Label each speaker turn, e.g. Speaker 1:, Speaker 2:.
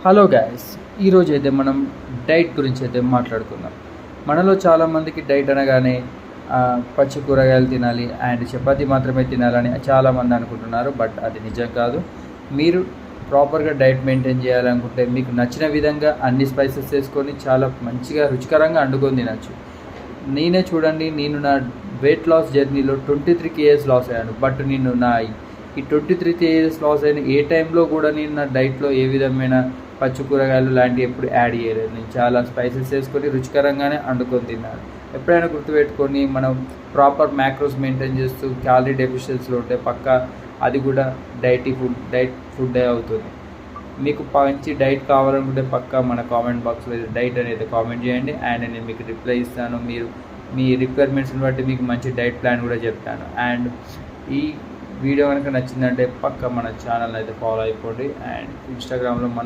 Speaker 1: Hello guys, ఈరోజు అయితే మనం డైట్ గురించి అయితే మాట్లాడుకుందాం. మనలో చాలామందికి డైట్ అనగానే పచ్చి కూరగాయలు తినాలి అండ్ చపాతీ మాత్రమే తినాలని చాలామంది అనుకుంటున్నారు. బట్ అది నిజం కాదు. మీరు ప్రాపర్గా డైట్ మెయింటైన్ చేయాలనుకుంటే మీకు నచ్చిన విధంగా అన్ని స్పైసెస్ వేసుకొని చాలా మంచిగా రుచికరంగా వండుకొని తినచ్చు. నేనే చూడండి, నేను నా వెయిట్ లాస్ జర్నీలో 23 kgs లాస్ అయ్యాను. బట్ నేను ఈ 23 kgs లాస్ అయిన ఏ టైంలో కూడా నేను నా డైట్లో ఏ విధమైన పచ్చి కూరగాయలు లాంటివి ఎప్పుడు యాడ్ చేయలేదు. నేను చాలా స్పైసెస్ వేసుకొని రుచికరంగానే వండుకొని తిన్నాను. ఎప్పుడైనా గుర్తుపెట్టుకొని మనం ప్రాపర్ మ్యాక్రోస్ మెయింటైన్ చేస్తూ క్యాలరీ డెఫిషియన్సీలో ఉంటే పక్కా అది కూడా డైట్ ఫుడ్డే అవుతుంది. మీకు మంచి డైట్ కావాలనుకుంటే పక్కా మన కామెంట్ బాక్స్లో డైట్ అనేది కామెంట్ చేయండి అండ్ నేను మీకు రిప్లై ఇస్తాను. మీరు మీ రిక్వైర్మెంట్స్ని బట్టి మీకు మంచి డైట్ ప్లాన్ కూడా చెప్తాను. అండ్ ఈ వీడియో కనుక నచ్చిందంటే పక్క మన ఛానల్ అయితే ఫాలో అయిపోండి. అండ్ ఇన్స్టాగ్రామ్లో మన